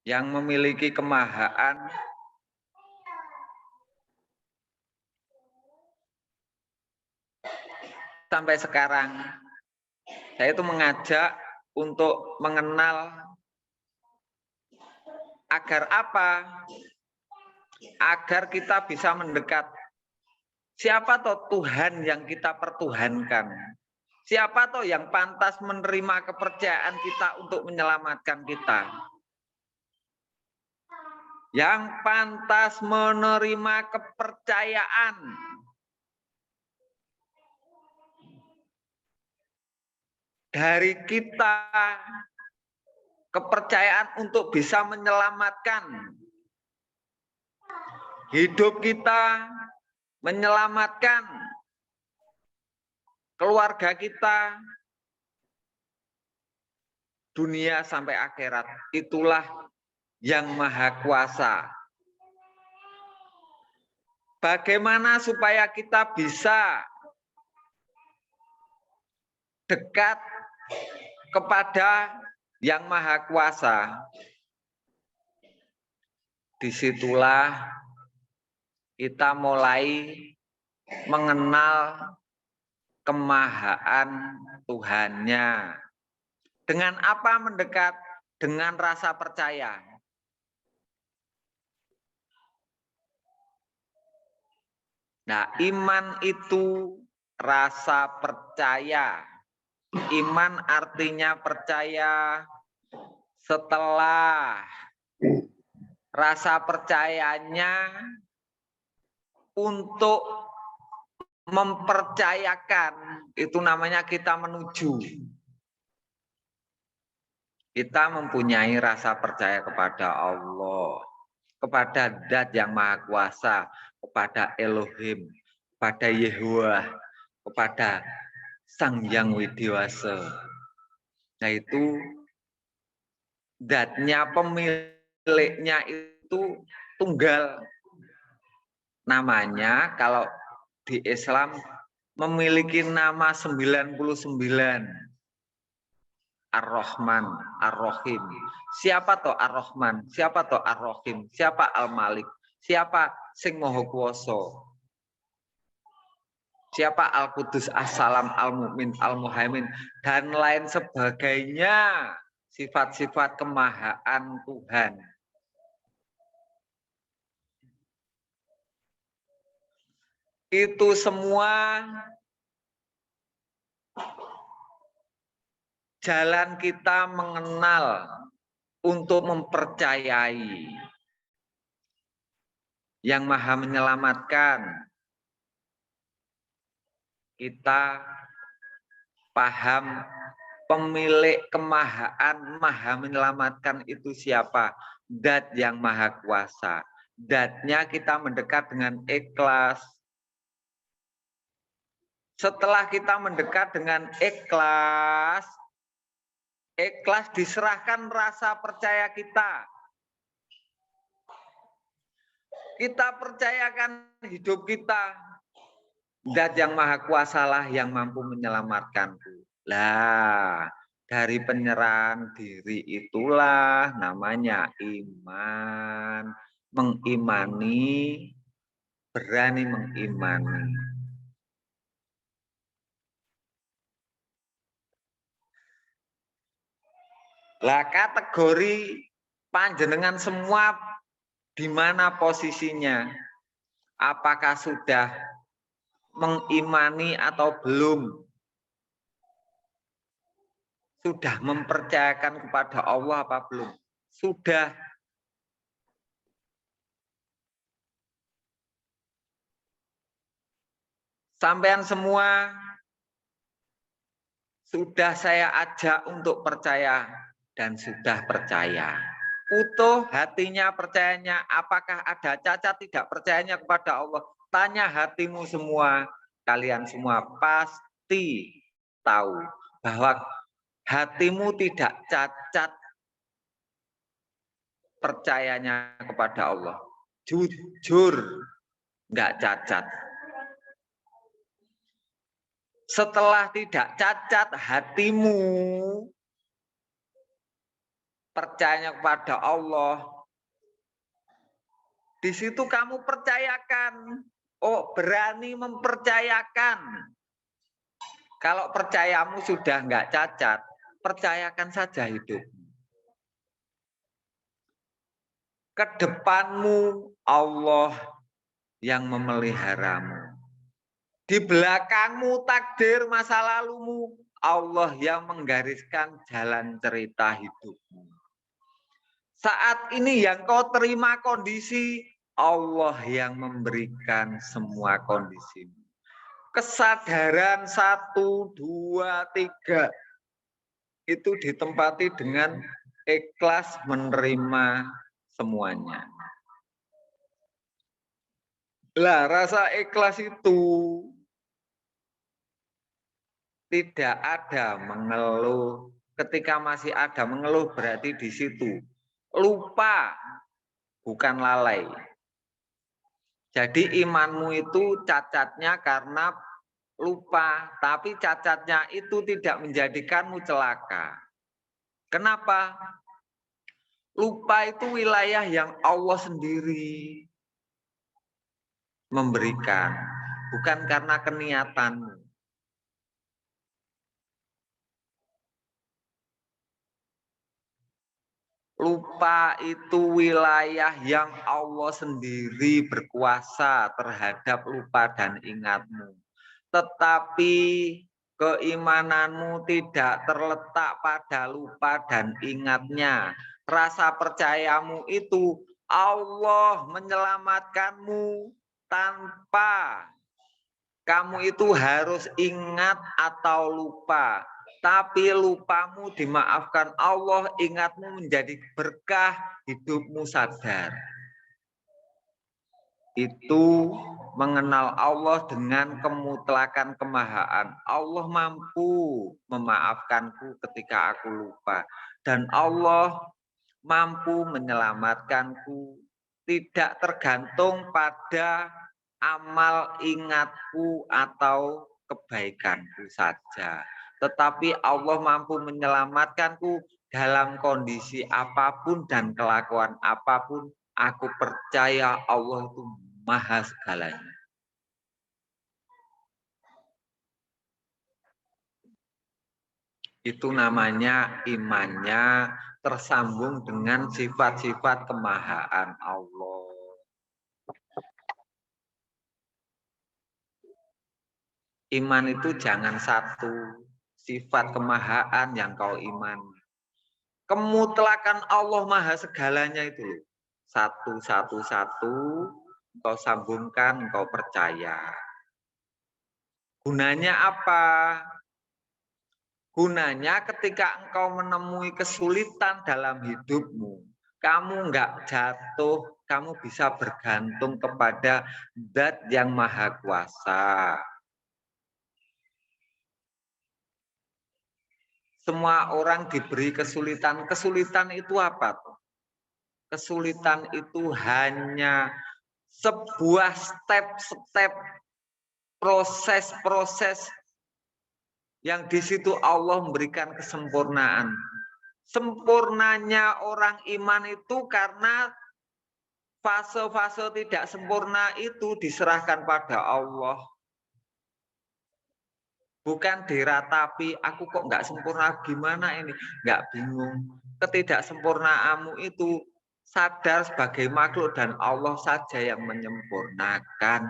yang memiliki kemahaan sampai sekarang. Saya itu mengajak untuk mengenal agar apa? Agar kita bisa mendekat. Siapa toh Tuhan yang kita pertuhankan? Siapa toh yang pantas menerima kepercayaan kita untuk menyelamatkan kita? Yang pantas menerima kepercayaan dari kita, kepercayaan untuk bisa menyelamatkan hidup kita, menyelamatkan keluarga kita, dunia sampai akhirat. Itulah yang maha kuasa. Bagaimana supaya kita bisa dekat kepada yang maha kuasa? Disitulah kita mulai mengenal kemahaan Tuhannya. Dengan apa mendekat? Dengan rasa percaya. Nah, iman itu rasa percaya. Iman artinya percaya. Setelah rasa percayanya untuk mempercayakan, itu namanya kita menuju. Kita mempunyai rasa percaya kepada Allah, kepada Zat yang Maha Kuasa, kepada Elohim, kepada Yehuwah, kepada Sang Yang Widiwasa. Nah itu zatnya, pemiliknya itu tunggal. Namanya kalau di Islam memiliki nama 99. Ar-Rahman, Ar-Rahim. Siapa toh Ar-Rahman? Siapa toh Ar-Rahim? Siapa Al-Malik? Siapa sing Maha Kuwasa? Siapa Al-Qudus, As-Salam, Al-Mu'min, Al-Muhaimin, dan lain sebagainya. Sifat-sifat kemahaan Tuhan. Itu semua jalan kita mengenal untuk mempercayai yang maha menyelamatkan. Kita paham pemilik kemahaan maha menyelamatkan itu siapa? Zat yang maha kuasa. Zatnya kita mendekat dengan ikhlas. Setelah kita mendekat dengan ikhlas, ikhlas diserahkan rasa percaya kita. Kita percayakan hidup kita. Zat yang maha kuasalah yang mampu menyelamatkanku. Lah, dari penyerahan diri itulah namanya iman. Mengimani, berani mengimani. Lah kategori panjenengan semua di mana posisinya? Apakah sudah mengimani atau belum? Sudah mempercayakan kepada Allah apa belum? Sudah. Sampean semua sudah saya ajak untuk percaya dan sudah percaya. Utuh hatinya percayanya, apakah ada cacat tidak percayanya kepada Allah? Tanya hatimu semua, kalian semua pasti tahu bahwa hatimu tidak cacat percayanya kepada Allah. Jujur, nggak cacat. Setelah tidak cacat hatimu, percayanya kepada Allah. Di situ kamu percayakan. Oh, berani mempercayakan. Kalau percayamu sudah nggak cacat, percayakan saja hidup. Kedepanmu Allah yang memeliharamu. Di belakangmu takdir masa lalumu, Allah yang menggariskan jalan cerita hidupmu. Saat ini yang kau terima kondisi, Allah yang memberikan semua kondisimu. Kesadaran 1, 2, 3 itu ditempati dengan ikhlas menerima semuanya. Lah, rasa ikhlas itu tidak ada mengeluh. Ketika masih ada mengeluh berarti di situ lupa, bukan lalai. Jadi imanmu itu cacatnya karena lupa, tapi cacatnya itu tidak menjadikanmu celaka. Kenapa? Lupa itu wilayah yang Allah sendiri memberikan, bukan karena keniatanmu. Lupa itu wilayah yang Allah sendiri berkuasa terhadap lupa dan ingatmu. Tetapi keimananmu tidak terletak pada lupa dan ingatnya. Rasa percayamu itu Allah menyelamatkanmu tanpa kamu itu harus ingat atau lupa. Tapi lupamu dimaafkan Allah, ingatmu menjadi berkah, hidupmu sadar. Itu mengenal Allah dengan kemutlakan kemahaan. Allah mampu memaafkanku ketika aku lupa. Dan Allah mampu menyelamatkanku. Tidak tergantung pada amal ingatku atau kebaikanku saja. Tetapi Allah mampu menyelamatkanku dalam kondisi apapun dan kelakuan apapun. Aku percaya Allah itu maha segalanya. Itu namanya imannya tersambung dengan sifat-sifat kemahaan Allah. Iman itu jangan satu sifat kemahaan yang kau iman. Kemutlakan Allah maha segalanya itu loh. Satu, kau sambungkan, kau percaya. Gunanya apa? Gunanya ketika engkau menemui kesulitan dalam hidupmu, kamu enggak jatuh, kamu bisa bergantung kepada Zat yang Maha Kuasa. Semua orang diberi kesulitan. Kesulitan itu apa? Kesulitan itu hanya sebuah step-step proses-proses yang di situ Allah memberikan kesempurnaan. Sempurnanya orang iman itu karena fase-fase tidak sempurna itu diserahkan pada Allah. Bukan diratapi, aku kok nggak sempurna, gimana ini? Nggak bingung. Ketidaksempurnaanmu itu sadar sebagai makhluk dan Allah saja yang menyempurnakan.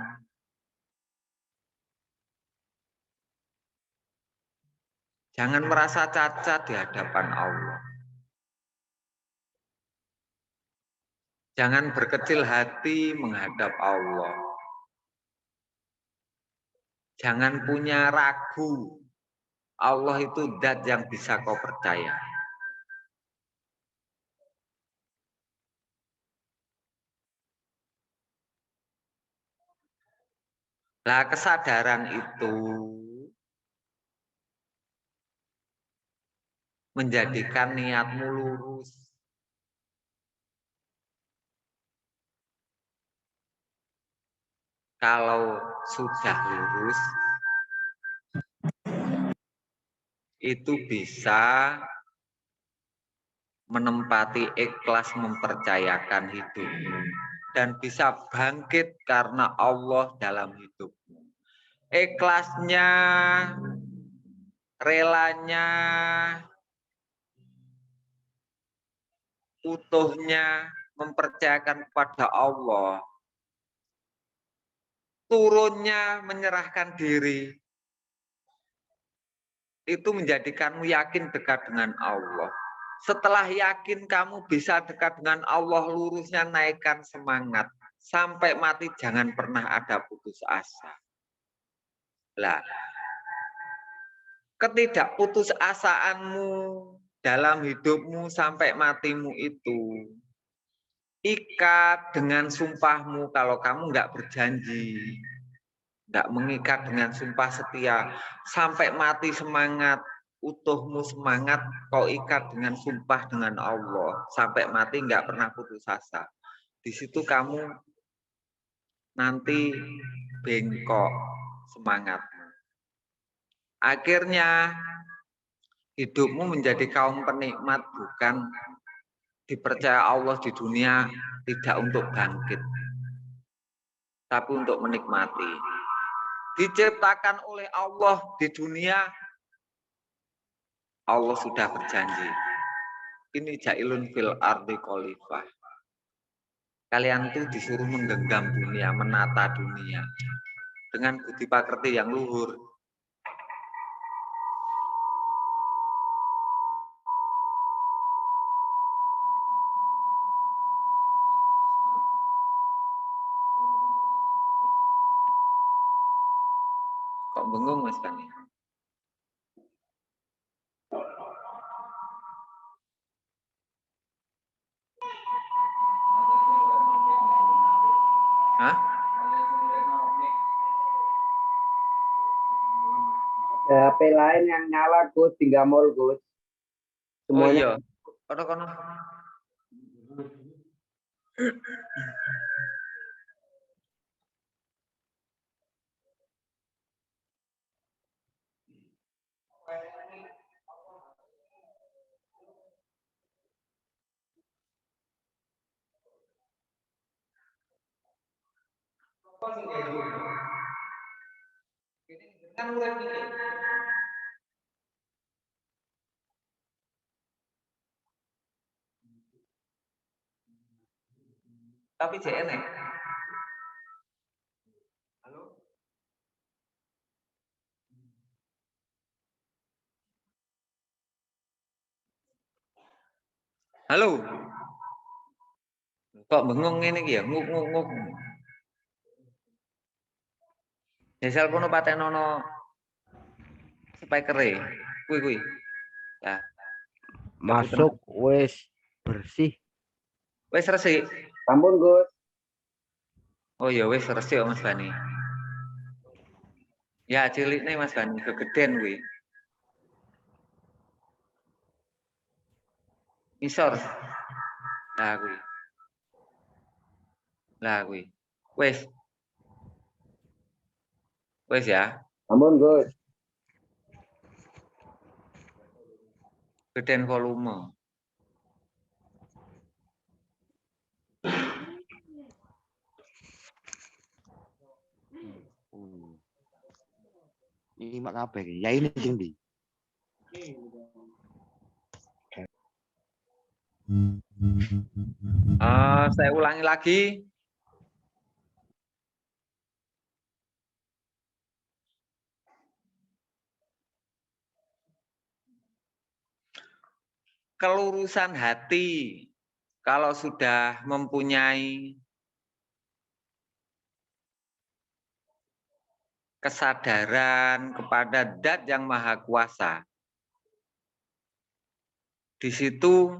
Jangan merasa cacat di hadapan Allah. Jangan berkecil hati menghadap Allah. Jangan punya ragu. Allah itu zat yang bisa kau percaya. Nah, kesadaran itu menjadikan niatmu lurus. Kalau sudah lurus, itu bisa menempati ikhlas mempercayakan hidupmu dan bisa bangkit karena Allah dalam hidupmu. Ikhlasnya, relanya, utuhnya mempercayakan kepada Allah, turunnya menyerahkan diri, itu menjadikanmu yakin dekat dengan Allah. Setelah yakin kamu bisa dekat dengan Allah, lurusnya naikkan semangat. Sampai mati jangan pernah ada putus asa. Lah, ketidakputusasaanmu dalam hidupmu sampai matimu itu ikat dengan sumpahmu. Kalau kamu nggak berjanji, nggak mengikat dengan sumpah setia, sampai mati semangat, utuhmu semangat, kau ikat dengan sumpah dengan Allah, sampai mati nggak pernah putus asa. Di situ kamu nanti bengkok semangatmu. Akhirnya hidupmu menjadi kaum penikmat, bukan dipercaya Allah di dunia tidak untuk bangkit, tapi untuk menikmati. Diciptakan oleh Allah di dunia, Allah sudah berjanji. Ini jailun fil ardi khalifah. Kalian tuh disuruh menggenggam dunia, menata dunia dengan budi pekerti yang luhur. Kok bengong Mas Bani? Hah? HP lain yang nyala Gus, tinggal mall Gus. Oh iya. Semuanya. Kono. Tapi JN ya? Halo? Halo? Kok bengong ini ya? Nguk. Desal kono patenono speaker-e. Kuwi. Ya. Masuk wes bersih. Wes resik. Sampun Gus. Oh iya wes resik Mas Bani. Ya cilik nih Mas Bani, kegeden kuwi. Isor. Lah kuwi. Wes ya. Sampun Gus. Gedean volume. Ini mak kabeh iki. Ya ini sing ndi? Saya ulangi lagi. Kelurusan hati kalau sudah mempunyai kesadaran kepada Zat yang Maha Kuasa, di situ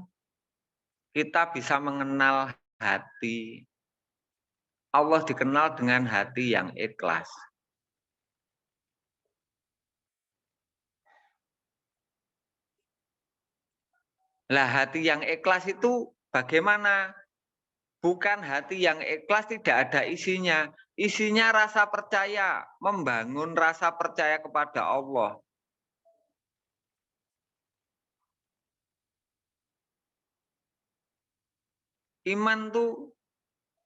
kita bisa mengenal hati. Allah dikenal dengan hati yang ikhlas. Lah hati yang ikhlas itu bagaimana? Bukan hati yang ikhlas tidak ada isinya. Isinya rasa percaya, membangun rasa percaya kepada Allah. Iman tuh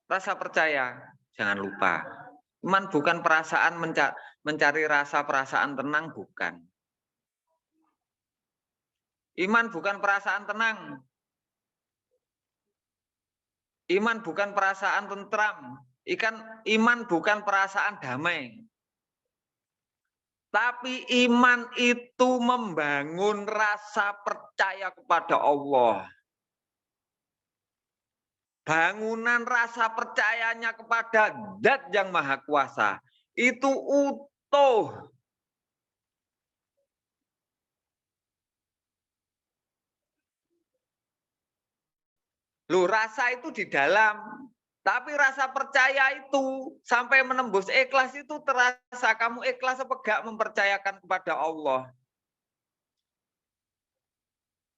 rasa percaya, jangan lupa. Iman bukan perasaan mencari rasa perasaan tenang, bukan. Iman bukan perasaan tenang. Iman bukan perasaan tentram. Iman bukan perasaan damai. Tapi iman itu membangun rasa percaya kepada Allah. Bangunan rasa percayanya kepada Zat yang Maha Kuasa itu utuh. Loh, rasa itu di dalam, tapi rasa percaya itu sampai menembus ikhlas itu terasa. Kamu ikhlas apa enggak mempercayakan kepada Allah?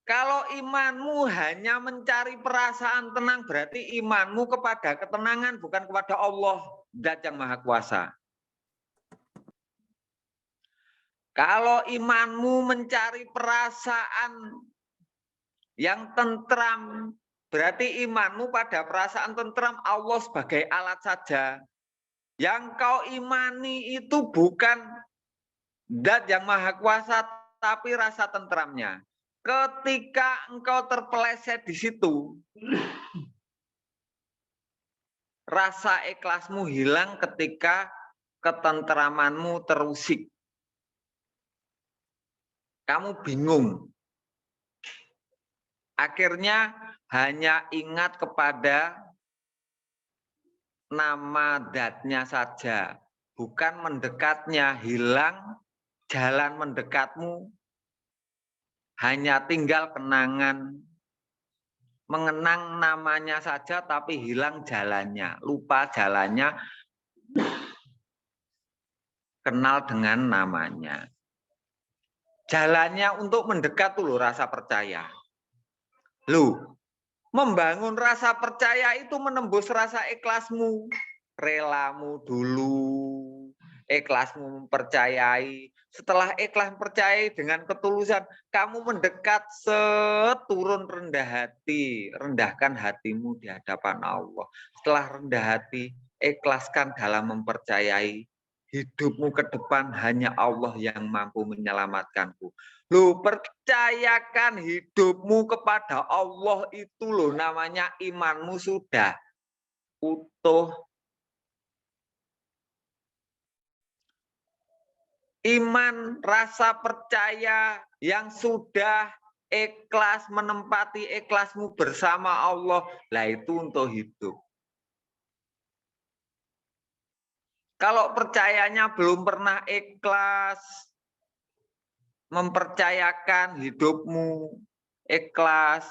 Kalau imanmu hanya mencari perasaan tenang, berarti imanmu kepada ketenangan, bukan kepada Allah, Zat yang Maha Kuasa. Kalau imanmu mencari perasaan yang tentram, berarti imanmu pada perasaan tentram Allah sebagai alat saja. Yang kau imani itu bukan Zat yang Maha Kuasa, tapi rasa tentramnya. Ketika engkau terpeleset di situ, rasa ikhlasmu hilang ketika ketentramanmu terusik. Kamu bingung. Akhirnya hanya ingat kepada nama Zatnya saja, bukan mendekatnya. Hilang jalan mendekatmu, hanya tinggal kenangan. Mengenang namanya saja tapi hilang jalannya, lupa jalannya, kenal dengan namanya. Jalannya untuk mendekat tuh loh rasa percaya. Loh, membangun rasa percaya itu menembus rasa ikhlasmu. Relamu dulu, ikhlasmu mempercayai. Setelah ikhlas percayai dengan ketulusan, kamu mendekat seturun rendah hati. Rendahkan hatimu di hadapan Allah. Setelah rendah hati, ikhlaskan dalam mempercayai. Hidupmu ke depan hanya Allah yang mampu menyelamatkanku. Loh, percayakan hidupmu kepada Allah itu loh namanya imanmu sudah utuh. Iman, rasa percaya yang sudah ikhlas, menempati ikhlasmu bersama Allah, lah itu untuk hidup. Kalau percayanya belum pernah ikhlas, mempercayakan hidupmu ikhlas,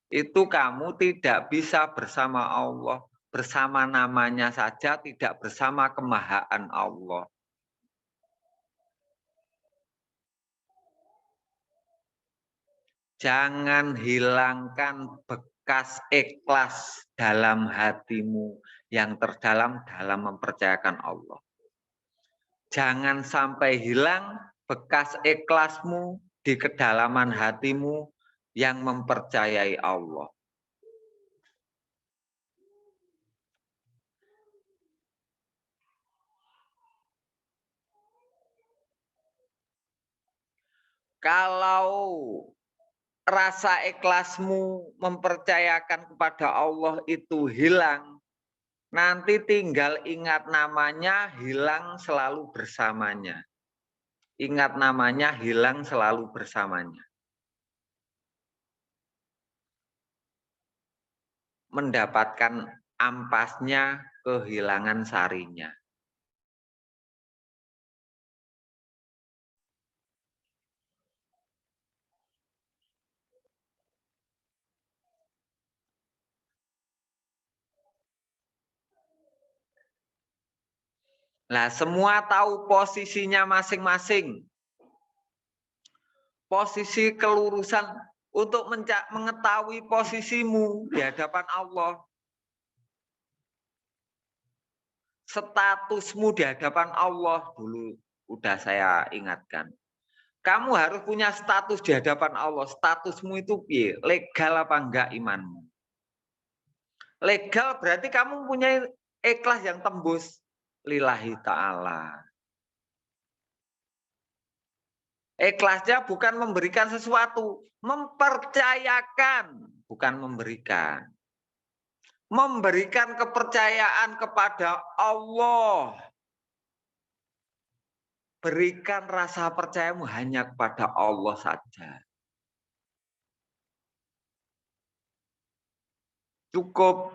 itu kamu tidak bisa bersama Allah. Bersama namanya saja, tidak bersama kemahaan Allah. Jangan hilangkan bekas ikhlas dalam hatimu yang terdalam dalam mempercayakan Allah. Jangan sampai hilang bekas ikhlasmu di kedalaman hatimu yang mempercayai Allah. Kalau rasa ikhlasmu mempercayakan kepada Allah itu hilang, nanti tinggal ingat namanya, hilang selalu bersamanya. Ingat namanya, hilang selalu bersamanya. Mendapatkan ampasnya, kehilangan sarinya. Nah, semua tahu posisinya masing-masing. Posisi kelurusan untuk mengetahui posisimu di hadapan Allah. Statusmu di hadapan Allah dulu udah saya ingatkan. Kamu harus punya status di hadapan Allah. Statusmu itu piye? Legal apa enggak imanmu? Legal berarti kamu punya ikhlas yang tembus lillahi ta'ala. Ikhlasnya bukan memberikan sesuatu, mempercayakan, bukan memberikan. Memberikan kepercayaan kepada Allah. Berikan rasa percayamu hanya kepada Allah saja. Cukup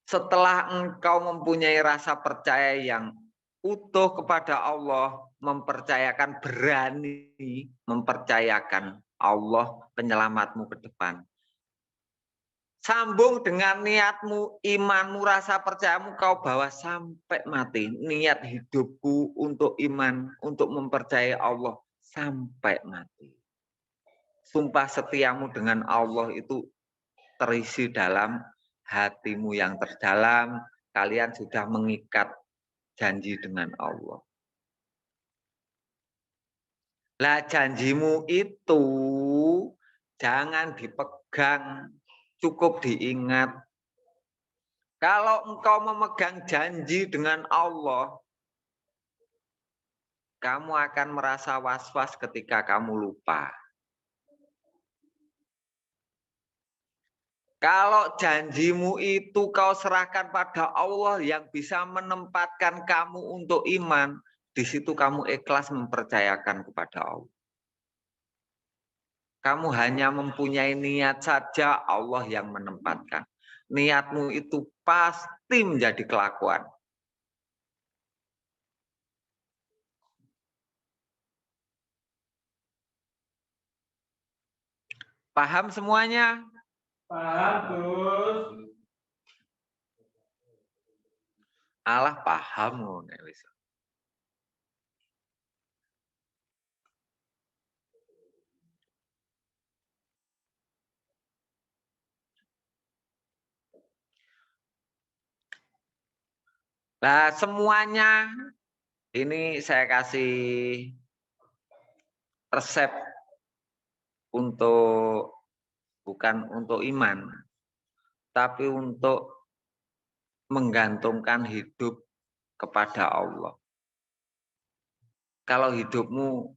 setelah engkau mempunyai rasa percaya yang utuh kepada Allah, mempercayakan, berani mempercayakan Allah penyelamatmu ke depan. Sambung dengan niatmu, imanmu, rasa percayamu kau bawa sampai mati. Niat hidupku untuk iman, untuk mempercayai Allah sampai mati. Sumpah setiamu dengan Allah itu terisi dalam hatimu yang terdalam. Kalian sudah mengikat janji dengan Allah. Lah janjimu itu jangan dipegang, cukup diingat. Kalau engkau memegang janji dengan Allah, kamu akan merasa was-was ketika kamu lupa. Kalau janjimu itu kau serahkan pada Allah yang bisa menempatkan kamu untuk iman, di situ kamu ikhlas mempercayakan kepada Allah. Kamu hanya mempunyai niat saja, Allah yang menempatkan. Niatmu itu pasti menjadi kelakuan. Paham semuanya? Paham, Gus. Allah paham. Nah, semuanya ini saya kasih resep untuk bukan untuk iman, tapi untuk menggantungkan hidup kepada Allah. Kalau hidupmu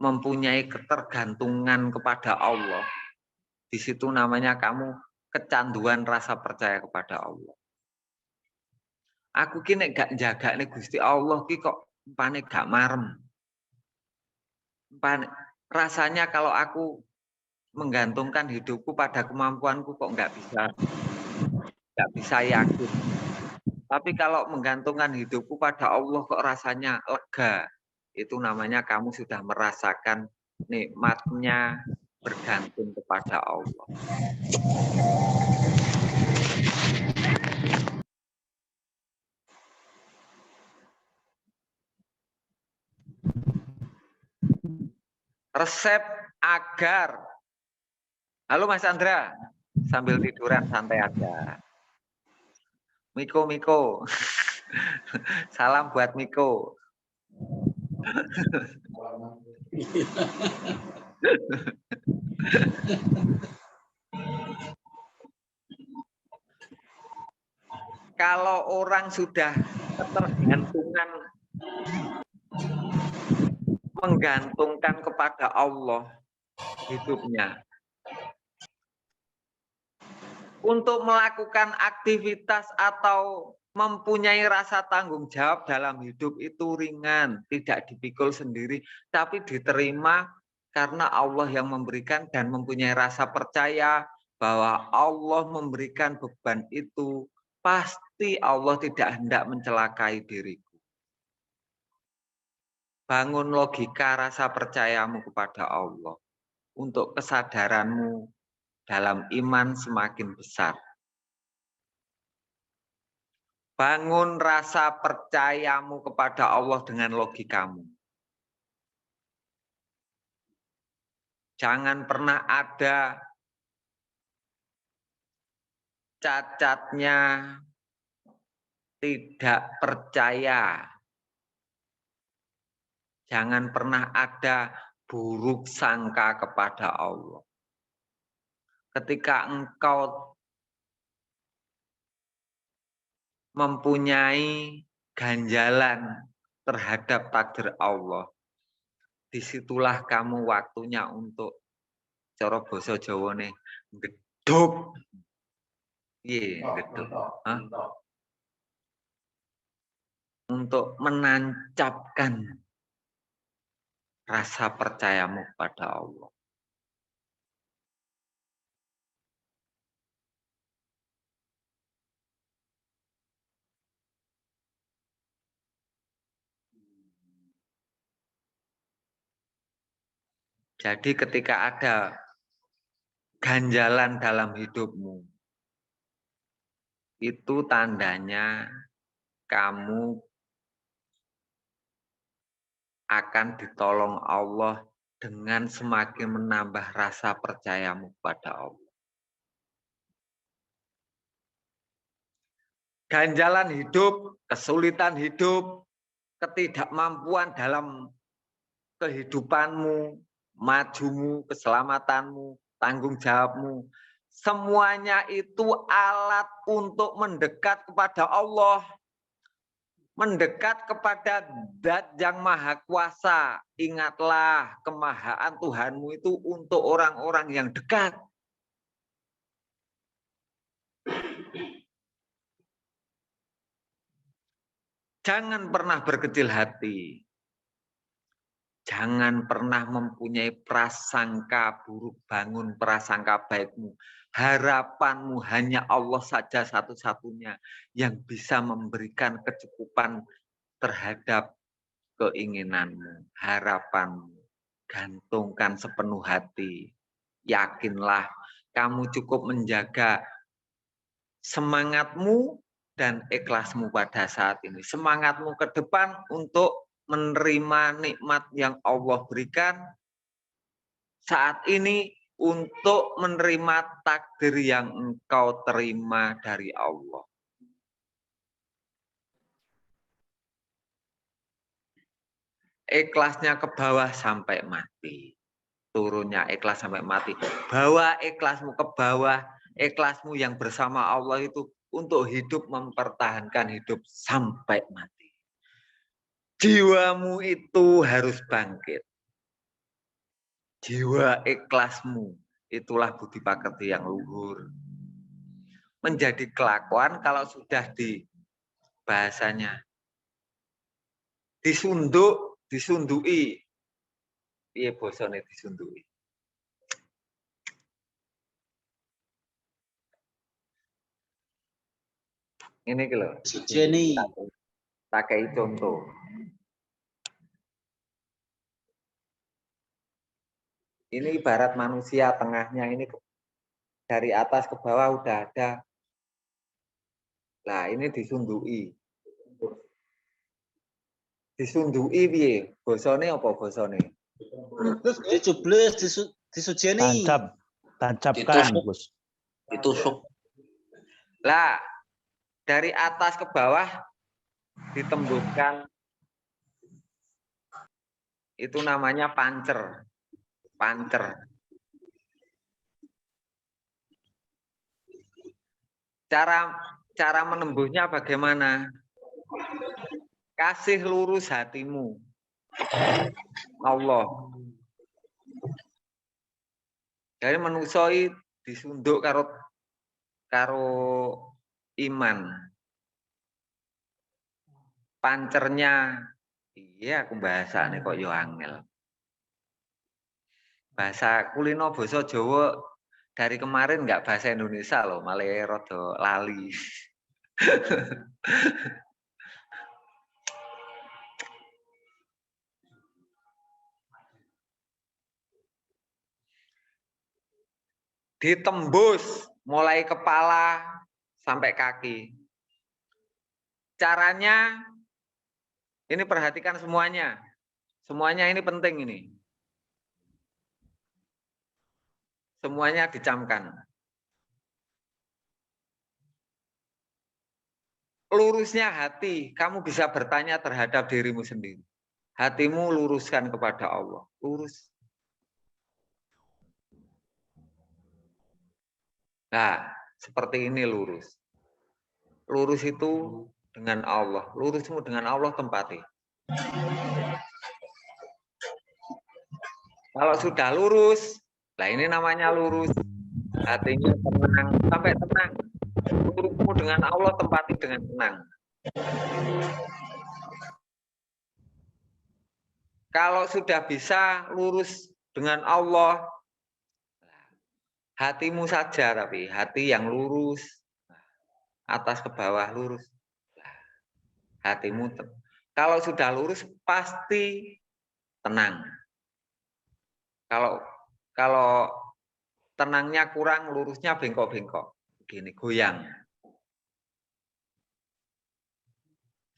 mempunyai ketergantungan kepada Allah, di situ namanya kamu kecanduan rasa percaya kepada Allah. Aku ki nek gak jaga nih Gusti Allah ki kok panik gak marem. Rasanya kalau aku menggantungkan hidupku pada kemampuanku kok nggak bisa yakin. Tapi kalau menggantungkan hidupku pada Allah kok rasanya lega. Itu namanya kamu sudah merasakan nikmatnya bergantung kepada Allah. Resep agar, halo Mas Andra, sambil tiduran santai aja. Miko, salam buat Miko. Kalau orang sudah ketergantungan, menggantungkan kepada Allah hidupnya, untuk melakukan aktivitas atau mempunyai rasa tanggung jawab dalam hidup itu ringan, tidak dipikul sendiri, tapi diterima karena Allah yang memberikan dan mempunyai rasa percaya bahwa Allah memberikan beban itu, pasti Allah tidak hendak mencelakai diriku. Bangun logika rasa percayamu kepada Allah untuk kesadaranmu dalam iman semakin besar. Bangun rasa percayamu kepada Allah dengan logikamu. Jangan pernah ada cacatnya tidak percaya. Jangan pernah ada buruk sangka kepada Allah. ketika engkau mempunyai ganjalan terhadap takdir Allah, disitulah kamu waktunya untuk cara basa Jawane gedhog. Iya, gedhog. Untuk menancapkan rasa percayamu pada Allah. Jadi ketika ada ganjalan dalam hidupmu, itu tandanya kamu akan ditolong Allah dengan semakin menambah rasa percayamu pada Allah. Ganjalan hidup, kesulitan hidup, ketidakmampuan dalam kehidupanmu, majumu, keselamatanmu, tanggung jawabmu, semuanya itu alat untuk mendekat kepada Allah. Mendekat kepada Zat yang Maha Kuasa. Ingatlah, kemahaan Tuhanmu itu untuk orang-orang yang dekat. Jangan pernah berkecil hati. Jangan pernah mempunyai prasangka buruk, bangun prasangka baikmu. Harapanmu hanya Allah saja satu-satunya yang bisa memberikan kecukupan terhadap keinginanmu, harapanmu. Gantungkan sepenuh hati. Yakinlah kamu cukup menjaga semangatmu dan ikhlasmu pada saat ini. Semangatmu ke depan untuk menerima nikmat yang Allah berikan saat ini, untuk menerima takdir yang engkau terima dari Allah. Ikhlasnya ke bawah sampai mati. Turunnya ikhlas sampai mati. Bawa ikhlasmu ke bawah, ikhlasmu yang bersama Allah itu untuk hidup, mempertahankan hidup sampai mati. Jiwamu itu harus bangkit. Jiwa ikhlasmu, itulah budi pakerti yang luhur. Menjadi kelakuan kalau sudah di bahasanya disundui. Iya bosone disundui. Ini kalau pakai contoh. Ini ibarat manusia, tengahnya ini dari atas ke bawah udah ada. Nah, ini disundui. Disundui piye? Bosone apa bosone? Dicubles, disujeni. Tancapkan, Gus. Ditusuk. Lah, dari atas ke bawah ditembuskan. Itu namanya pancer. Pancer. Cara menembusnya bagaimana? Kasih lurus hatimu. Allah. Jadi menusoi disunduk karo iman. Pancernya, iya aku bahasane kok yo angel. Bahasa kulino basa Jawa dari kemarin nggak bahasa Indonesia loh, malah rada lali. Ditembus mulai kepala sampai kaki. Caranya ini perhatikan semuanya. Semuanya ini penting ini. Semuanya dicamkan. Lurusnya hati, kamu bisa bertanya terhadap dirimu sendiri. Hatimu luruskan kepada Allah. Lurus. Nah, seperti ini lurus. Lurus itu dengan Allah. Lurusmu dengan Allah tempati. Kalau sudah lurus, nah ini namanya lurus. Hatinya tenang, sampai tenang. Lurusmu dengan Allah tempati dengan tenang. Kalau sudah bisa lurus dengan Allah, hatimu saja, tapi hati yang lurus, atas ke bawah lurus. Hatimu, kalau sudah lurus pasti tenang. Kalau tenangnya kurang, lurusnya bengkok-bengkok, begini goyang.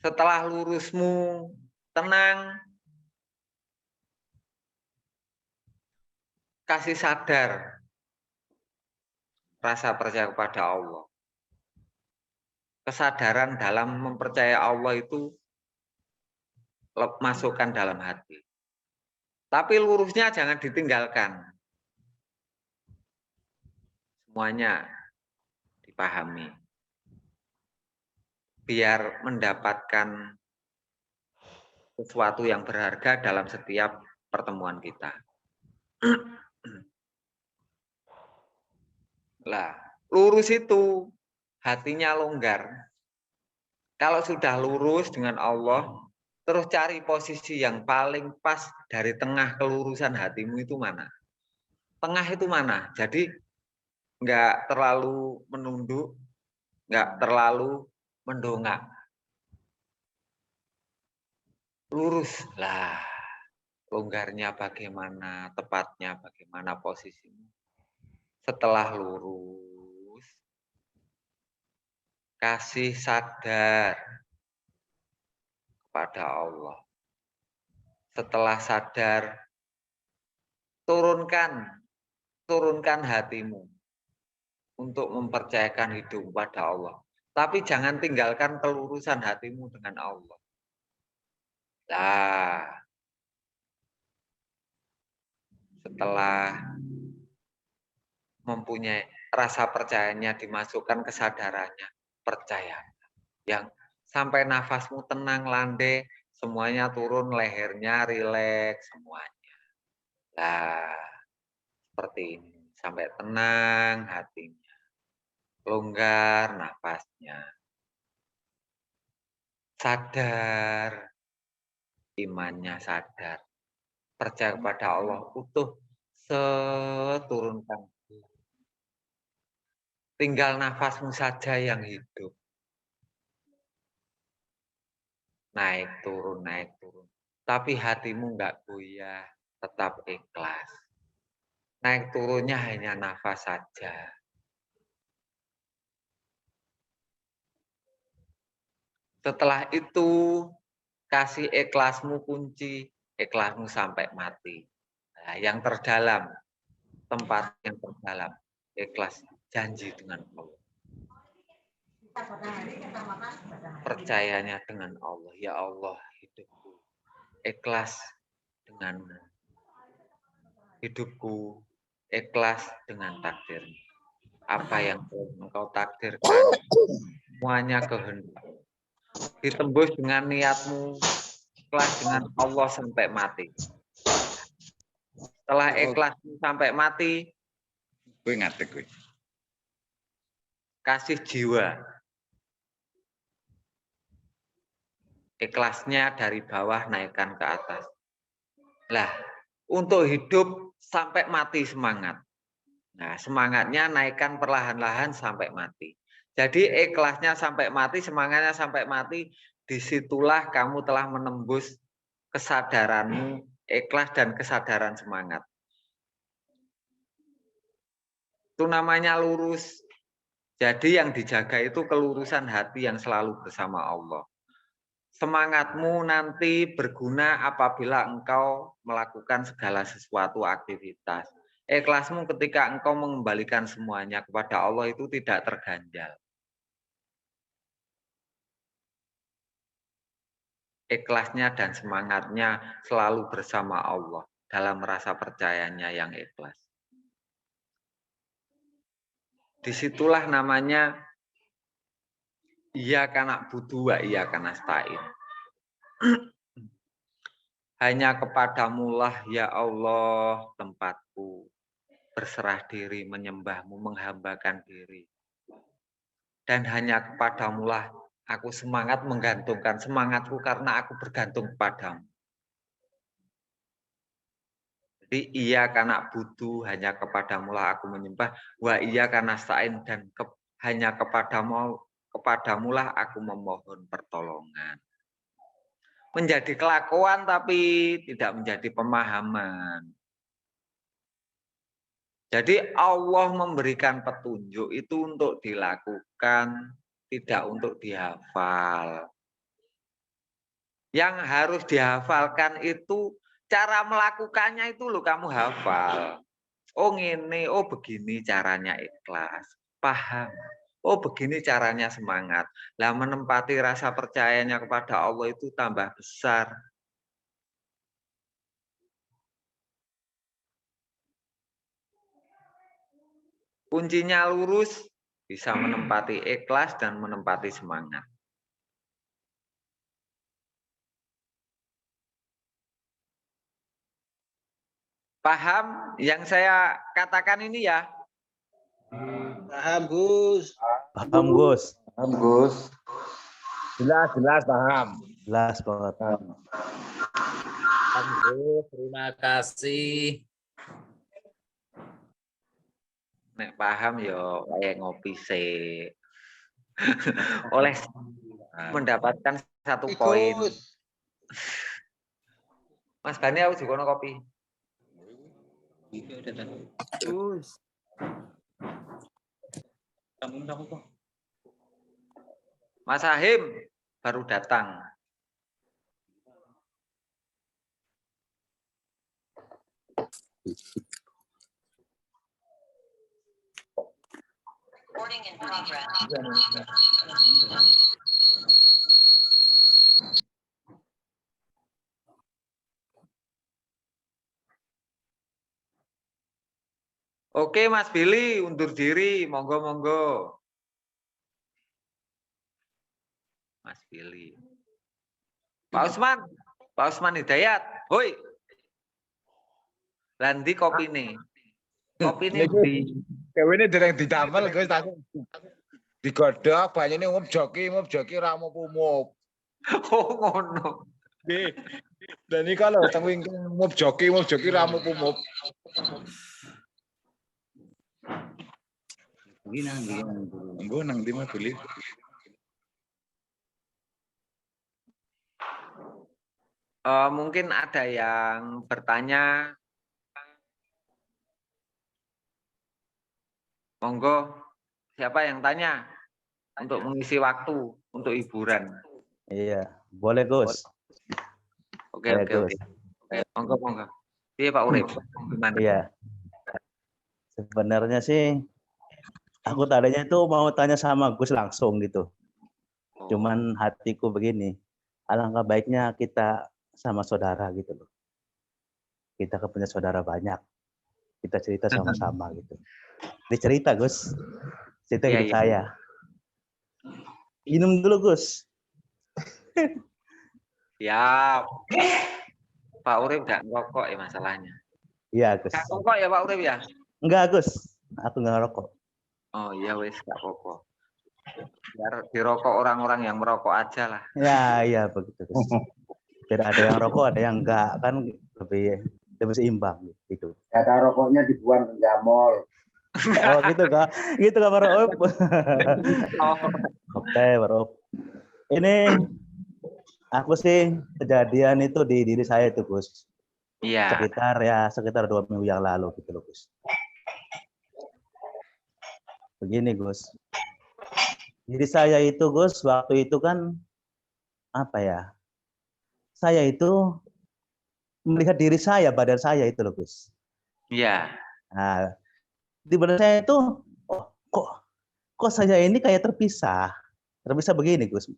Setelah lurusmu tenang, kasih sadar rasa percaya kepada Allah. Kesadaran dalam mempercayai Allah itu masukkan dalam hati. Tapi lurusnya jangan ditinggalkan. Semuanya dipahami. Biar mendapatkan sesuatu yang berharga dalam setiap pertemuan kita. Lah, lurus itu hatinya longgar. Kalau sudah lurus dengan Allah, terus cari posisi yang paling pas dari tengah kelurusan hatimu itu mana? Tengah itu mana? Jadi nggak terlalu menunduk, nggak terlalu mendongak. Lurus lah. Longgarnya bagaimana, tepatnya bagaimana posisimu. Setelah lurus, kasih sadar kepada Allah. Setelah sadar, turunkan hatimu untuk mempercayakan hidup pada Allah. Tapi jangan tinggalkan kelurusan hatimu dengan Allah. Nah, setelah mempunyai rasa percayanya dimasukkan kesadarannya, percaya. Yang sampai nafasmu tenang, landai, semuanya turun, lehernya rileks semuanya. Nah, seperti ini. Sampai tenang hatinya. Longgar nafasnya. Sadar, imannya sadar. Percaya kepada Allah utuh, seturunkan. Tinggal nafasmu saja yang hidup. Naik turun. Tapi hatimu enggak goyah, tetap ikhlas. Naik turunnya hanya nafas saja. Setelah itu, kasih ikhlasmu kunci, ikhlasmu sampai mati. Nah, yang terdalam, tempat yang terdalam, ikhlas janji dengan Allah. Percayanya dengan Allah. Ya Allah, hidupku ikhlas dengan hidupku, ikhlas dengan takdir. Apa yang engkau takdirkan, semuanya kehendak. Ditembus dengan niatmu, ikhlas dengan Allah sampai mati. Setelah ikhlas sampai mati, kasih jiwa. Ikhlasnya dari bawah naikkan ke atas. Lah, untuk hidup sampai mati semangat. Nah, semangatnya naikkan perlahan-lahan sampai mati. Jadi ikhlasnya sampai mati, semangatnya sampai mati, disitulah kamu telah menembus kesadaranmu, ikhlas dan kesadaran semangat. Itu namanya lurus. Jadi yang dijaga itu kelurusan hati yang selalu bersama Allah. Semangatmu nanti berguna apabila engkau melakukan segala sesuatu aktivitas. Ikhlasmu ketika engkau mengembalikan semuanya kepada Allah itu tidak terganjal. Ikhlasnya dan semangatnya selalu bersama Allah dalam rasa percayanya yang ikhlas. Disitulah namanya iya kana budu wa iya kana stain. Hanya kepadamulah ya Allah tempatku berserah diri, menyembahmu, menghambakan diri. Dan hanya kepadamulah aku semangat menggantungkan semangatku karena aku bergantung kepadamu. Jadi iya karena butuh, hanya kepadamulah aku menyembah, wa iya karena stain, dan hanya kepadamulah aku memohon pertolongan. Menjadi kelakuan tapi tidak menjadi pemahaman. Jadi Allah memberikan petunjuk itu untuk dilakukan, tidak untuk dihafal. Yang harus dihafalkan itu cara melakukannya itu loh kamu hafal. Oh ngene, oh begini caranya ikhlas. Paham. Oh begini caranya semangat. Lah menempati rasa percayanya kepada Allah itu tambah besar. Kuncinya lurus, bisa menempati ikhlas dan menempati semangat. Paham yang saya katakan ini ya? Paham, Gus. Paham, Gus. Paham, Gus. Jelas paham. Jelas banget. Paham, Gus. Terima kasih. Nek paham yo kayak ngopi sih. Oleh mendapatkan 1 poin. Mas Bani aku juga kopi. Gus. Mas Ahim baru datang. Oke Mas Billy, undur diri, monggo. Mas Billy. Pak Usman Hidayat, hoi. Landi kopi nih. Kopi nih di Ini dereng didamel, Gus. Digodhog, banyune ngup joki ramu pumup. Oh ngono. Nggih. Dan iki kalau teng wingking ngup joki ramu pumup. Engko nang ndi Mas Billy? Mungkin ada yang bertanya. Monggo, siapa yang tanya untuk mengisi waktu untuk hiburan? Iya, boleh Gus. Oke. Gus. Monggo. Iya Pak Urip, gimana? Iya. Sebenarnya sih aku tadinya itu mau tanya sama Gus langsung gitu. Cuman hatiku begini, alangkah baiknya kita sama saudara gitu loh. Kita punya saudara banyak. Kita cerita sama-sama gitu. Dicerita Gus. Cerita hidup saya. Minum dulu Gus. Ya, Pak Urip nggak ngerokok ya masalahnya. Iya Gus. Nggak rokok ya Pak Urip ya? Enggak Gus, aku nggak ngerokok. Oh iya wes nggak rokok. Biar dirokok orang-orang yang merokok aja lah. Iya begitu Gus. Biar ada yang rokok, ada yang enggak, kan lebih seimbang gitu. Kata rokoknya dibuang ke Jamol. Oh gitu Kak. Gitu Kak Baroop. Oke Baroop. Ini aku sih kejadian itu di diri saya itu Gus. Iya. Sekitar 2 minggu yang lalu gitu loh Gus. Begini Gus. Diri saya itu Gus, waktu itu kan apa ya? Saya itu melihat diri saya, badan saya itu loh Gus. Iya. Nah, di badan saya itu, kok saya ini kayak terpisah begini Gus.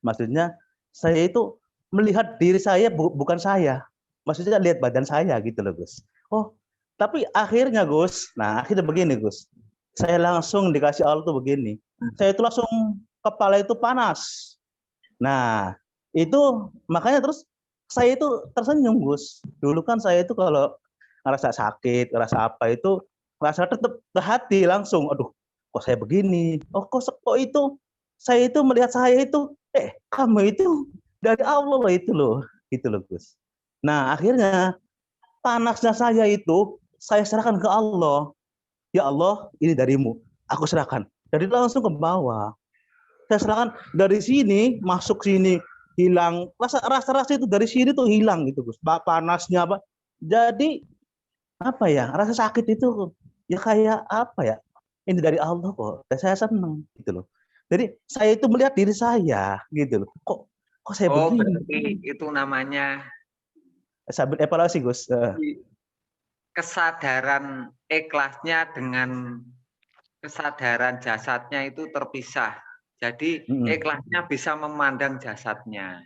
Maksudnya saya itu melihat diri saya bukan saya. Maksudnya lihat badan saya gitu loh Gus. Oh, tapi akhirnya Gus, nah akhirnya begini Gus. saya langsung dikasih Allah tuh begini. Saya itu langsung kepala itu panas. Nah, itu makanya terus saya itu tersenyum, Gus. Dulu kan saya itu kalau ngerasa sakit, ngerasa apa itu ngerasa tetap ke hati langsung. Aduh, kok saya begini? Oh, kok itu saya itu melihat saya itu kamu itu dari Allah loh itu loh. Gitu loh, Gus. Nah, akhirnya panasnya saya itu saya serahkan ke Allah. Ya Allah, ini darimu. Aku serahkan. Jadi langsung ke bawah. Saya serahkan dari sini, masuk sini, hilang. Rasa itu dari sini tuh hilang gitu, Gus. Panasnya apa. Jadi, apa ya, rasa sakit itu ya kayak apa ya, ini dari Allah kok. Dan saya senang gitu loh. Jadi, saya itu melihat diri saya gitu loh. Kok saya begini? Berarti itu namanya Sabit evaluasi, Gus. Kesadaran ikhlasnya dengan kesadaran jasadnya itu terpisah. Jadi ikhlasnya bisa memandang jasadnya.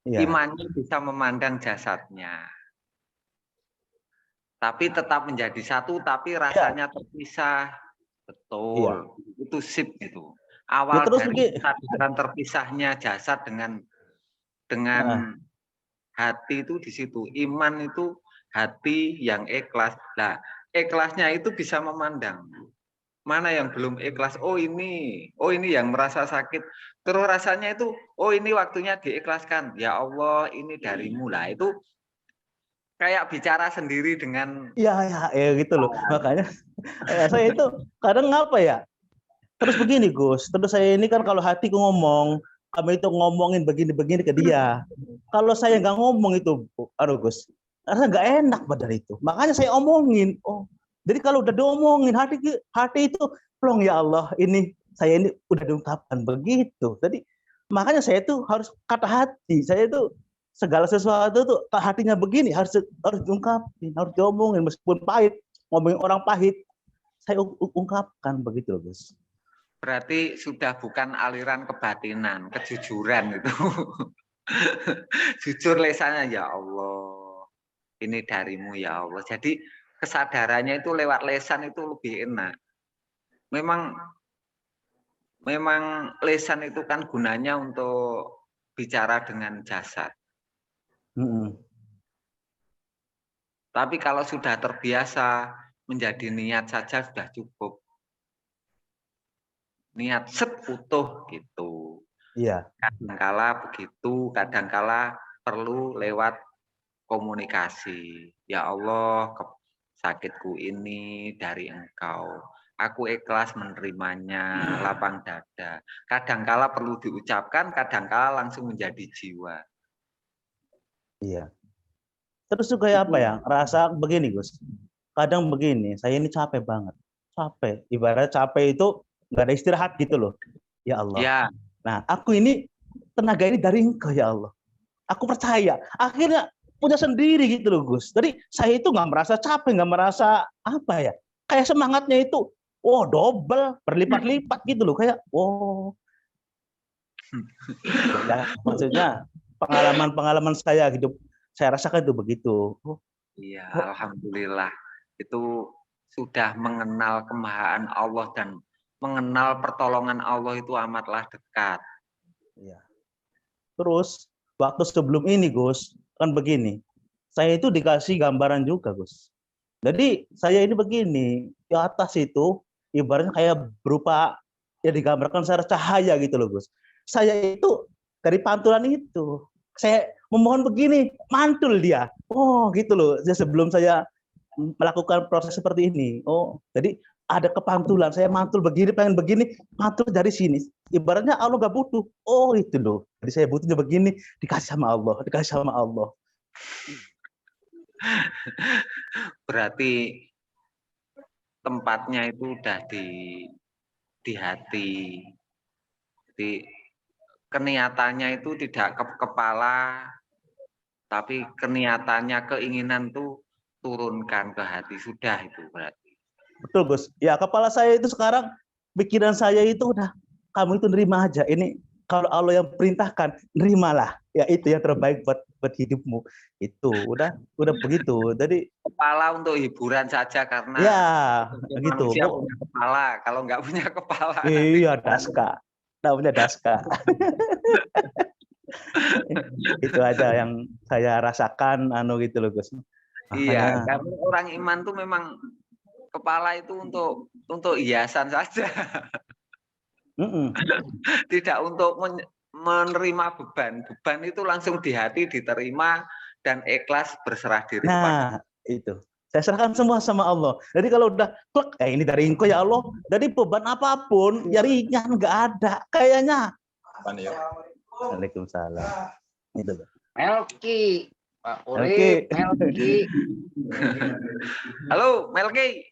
Iya. Imannya bisa memandang jasadnya. Tapi tetap menjadi satu, tapi rasanya terpisah. Betul. Iya. Itu sip gitu. Awal terus dari kesadaran terpisahnya jasad dengan hati itu di situ. Iman itu hati yang ikhlas. Nah, ikhlasnya itu bisa memandang. Mana yang belum ikhlas? Oh ini yang merasa sakit. Terus rasanya itu, oh ini waktunya diikhlaskan. Ya Allah, ini darimu lah. Itu kayak bicara sendiri dengan. Iya gitu loh. Makanya saya itu kadang ngapa ya? Terus begini, Gus. Terus saya ini kan kalau hatiku ngomong, kami itu ngomongin begini-begini ke dia. Kalau saya nggak ngomong itu, aduh Gus, rasanya nggak enak badan itu. Makanya saya omongin. Oh, jadi kalau udah diomongin hati itu, plong ya Allah, ini saya ini udah diungkapkan begitu. Jadi makanya saya itu harus kata hati. Saya itu segala sesuatu tuh hatinya begini harus diungkapin, harus diomongin meskipun pahit, ngomongin orang pahit, saya ungkapkan begitu, Gus. Berarti sudah bukan aliran kebatinan, kejujuran itu. Jujur lesannya ya Allah, ini darimu ya Allah. Jadi kesadarannya itu lewat lesan itu lebih enak. Memang lesan itu kan gunanya untuk bicara dengan jasad. Tapi kalau sudah terbiasa menjadi niat saja sudah cukup. Niat utuh gitu. Iya. Kadangkala begitu, kadangkala perlu lewat komunikasi. Ya Allah, sakitku ini dari Engkau. Aku ikhlas menerimanya, lapang dada. Kadangkala perlu diucapkan, kadangkala langsung menjadi jiwa. Iya. Terus juga apa ya? Rasa begini, Gus. Kadang begini, saya ini capek banget. Capek. Ibarat capek itu nggak ada istirahat gitu loh. Ya Allah. Ya. Nah, aku ini tenaga ini dari Engkau ya Allah. Aku percaya. Akhirnya punya sendiri gitu loh, Gus. Jadi saya itu nggak merasa capek, nggak merasa apa ya. Kayak semangatnya itu, double, berlipat-lipat gitu loh. Kayak, Ya, maksudnya pengalaman saya hidup, saya rasakan itu begitu. Iya, alhamdulillah. Itu sudah mengenal kemahaan Allah dan mengenal pertolongan Allah itu amatlah dekat. Iya. Terus waktu sebelum ini, Gus, kan begini. Saya itu dikasih gambaran juga, Gus. Jadi saya ini begini, di atas itu ibaratnya kayak berupa ya digambarkan secara cahaya gitu loh, Gus. Saya itu dari pantulan itu, saya memohon begini, mantul dia. Gitu loh. Sebelum saya melakukan proses seperti ini. Jadi ada kepantulan, saya mantul begini, pengen begini, mantul dari sini. Ibaratnya Allah gak butuh. Itu loh. Jadi saya butuhnya begini, dikasih sama Allah. Berarti tempatnya itu udah di hati. Jadi keniatannya itu tidak ke kepala, tapi keniatannya, keinginan tuh turunkan ke hati. Sudah itu berarti. Betul, Gus. Ya, kepala saya itu sekarang, pikiran saya itu udah, kamu itu nerima aja. Ini kalau Allah yang perintahkan, nerimalah. Ya, itu yang terbaik buat buat hidupmu. Itu udah begitu. Jadi Kepala untuk hiburan saja karena ya sebagai gitu. manusia punya kepala. Kalau nggak punya kepala nanti Iya, Daska. Namanya Daska. Itu aja yang saya rasakan gitu loh, Gus. iya, Makanya karena orang iman tuh memang kepala itu untuk hiasan saja, mm-mm. tidak untuk menerima beban. Beban itu langsung di hati diterima dan ikhlas berserah diri kepada. Nah, itu. Saya serahkan semua sama Allah. Jadi kalau udah klek, ini dari Engkau ya Allah. Jadi beban apapun, ya ringan, nggak ada. Kayaknya. Waalaikumsalam. Itu. Melki, Pak Oke. Urip, Melki, Halo, Melki.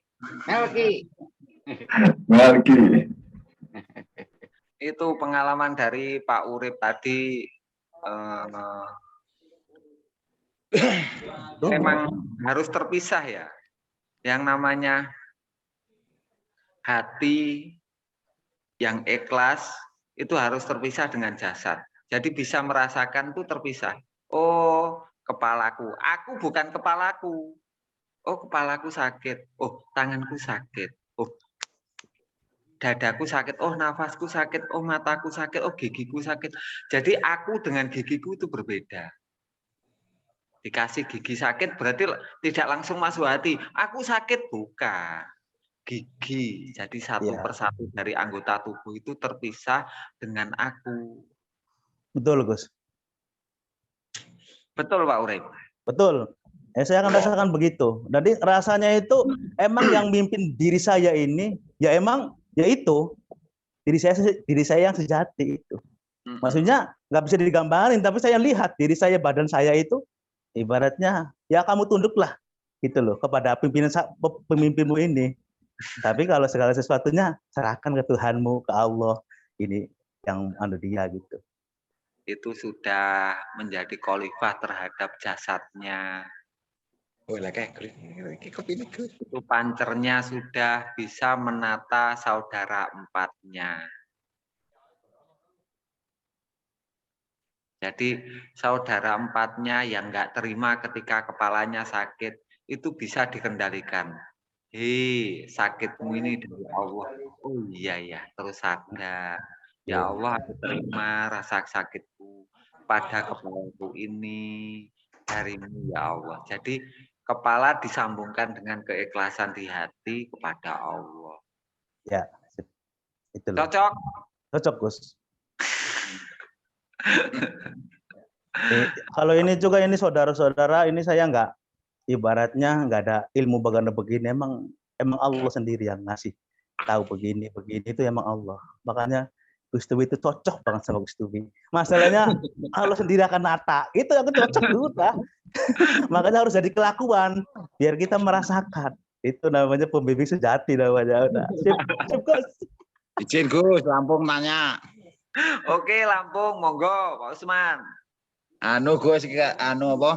Melki. Itu pengalaman dari Pak Urip tadi. Memang harus terpisah ya. Yang namanya hati yang ikhlas itu harus terpisah dengan jasad. Jadi bisa merasakan itu terpisah. Oh, kepalaku. Aku bukan kepalaku. Oh, kepalaku sakit. Oh, tanganku sakit. Oh, dadaku sakit. Oh, nafasku sakit. Oh, mataku sakit. Oh, gigiku sakit. Jadi aku dengan gigiku itu berbeda. Dikasih gigi sakit berarti tidak langsung masuk hati. Aku sakit, bukan. Gigi. Jadi satu persatu dari anggota tubuh itu terpisah dengan aku. Betul, Gus. Betul, Pak Urip? Betul. Saya akan rasakan begitu. Jadi rasanya itu emang yang mimpin diri saya ini, ya emang ya itu diri saya yang sejati itu. Maksudnya nggak bisa digambarin, tapi saya lihat diri saya, badan saya itu ibaratnya ya kamu tunduklah gitu loh kepada pemimpinmu ini. Tapi kalau segala sesuatunya serahkan ke Tuhanmu, ke Allah, ini yang dia gitu. Itu sudah menjadi khalifah terhadap jasadnya. Itu pancernya sudah bisa menata saudara empatnya. Jadi saudara empatnya yang nggak terima ketika kepalanya sakit itu bisa dikendalikan. Hei, sakitmu ini dari Allah. Oh iya ya, terus sadar. Ya Allah, aku terima rasa sakitku pada kepalaku ini darimu ya Allah. Jadi kepala disambungkan dengan keikhlasan di hati kepada Allah. Ya, itu loh. Cocok? Cocok, Gus. Kalau ini juga ini saudara-saudara, ini saya ibaratnya nggak ada ilmu bagaimana begini, emang Allah sendiri yang ngasih tahu begini itu emang Allah. Makanya Gus Tubi itu cocok banget sama Gus Tubi. Masalahnya Allah sendiri akan nata, itu yang cocok udah. Makanya harus jadi kelakuan biar kita merasakan. Itu namanya pembimbing sejati namanya. Udah. Sip, Gus. Izin Gus, Lampung nanya. Oke, Lampung, monggo, Pak Usman. Gus, apa?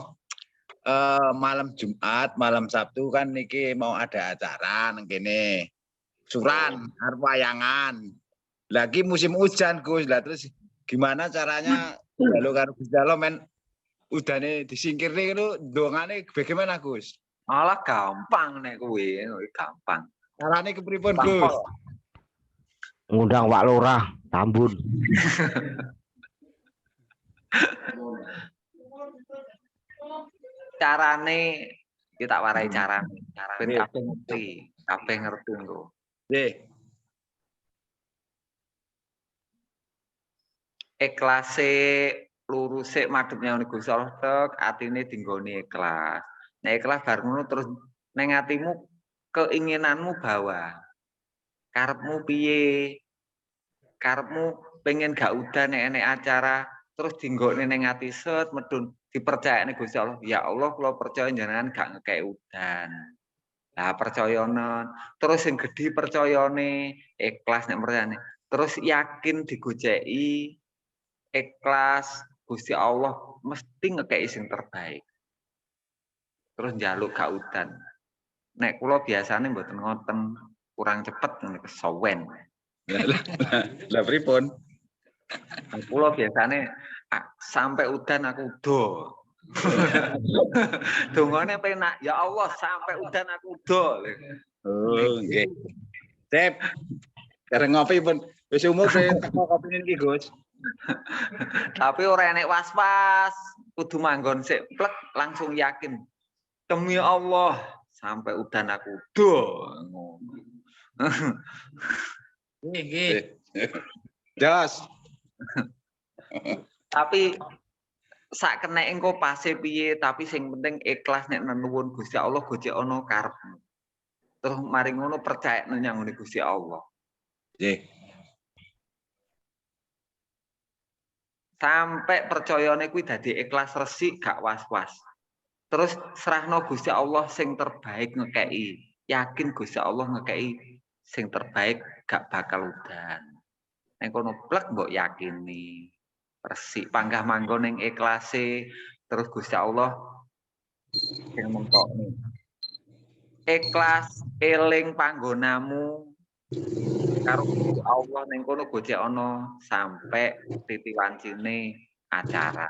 Malam Jumat, malam Sabtu kan niki mau ada acara nang kene. Suran, arep wayangan. Lagi musim hujan, Gus. Lah terus gimana caranya kalau karo Gus Dalo men udane disingkir nih itu dongane bagaimana, Gus? Malah gampang nek kuwi, gampang. Carane kepripun, Gus? Ngundang Pak Lurah, Tambun. Carane kita warai carane. Carane kabeh ngerti engko. Nggih. Ikhlase luruse madhepnya Gusti Allah tek atine dinggoni ikhlas. Nek ikhlas bar ngono terus ning atimu keinginanmu bawa. Karepmu piye? Karepmu pengen gak udan nek enek acara terus dinggone ning ati set medun dipercayane Gusti Allah. Ya Allah, kula percaya jenengan gak ngekek udan. Lah percayane, terus sing gedhi percayane, ikhlas nek percayane. Terus yakin digojeki, ikhlas Gusti Allah mesti ngekeki sing terbaik. Terus njaluk gak udan. Nek kula biasane mboten ngoten, kurang cepet kesowen. Lah pripun? Kula biasane sampai udan aku do. Dongane penak, ya Allah sampai udan aku udo. Oh, nggih. Sip. Kareng ngopi pun wis umur pe teko kopi iki, Gus. Tapi ora enek was-was, kudu manggon sik plek langsung yakin. Demi Allah sampai udan aku udo. Nggih. Jos. Tapi sak kenek engko pase piye, tapi sing penting ikhlas nek nuwun Gusti Allah gojek ana karepmu. Terus mari ngono percaya nang ngene Gusti Allah. Nggih. Sampai percayane kuwi dadi ikhlas resik gak was-was. Terus serahno Gusti Allah sing terbaik ngekei. Yakin Gusti Allah ngekei sing terbaik gak bakal udan. Nek kono plek mbok yakini. Resik panggah manggon ning ikhlase terus Gusti Allah sing mentokne. Ikhlas eling panggonamu karo Gusti Allah ning kono gojek ana sampai titi wancine acara.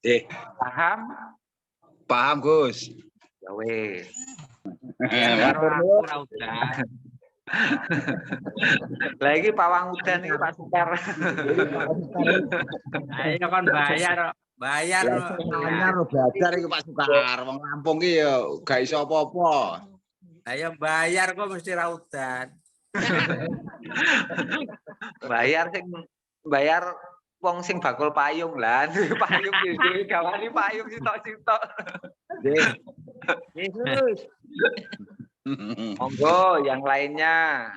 Nggih. Paham? Paham, Gus. Ya wis. Matur nuwun. Lah iki pawang udan iki Pak Sukar. Ayo kan bayar. Anyar belajar iki Pak Sukar, wong Lampung iki ya gak iso apa-apa. Ayo bayar kok mesti ra udan. Bayar wong sing bakul payung lah. Payung iki gawani payung sitok-sitok. Nggih. Yesus. Monggo yang lainnya.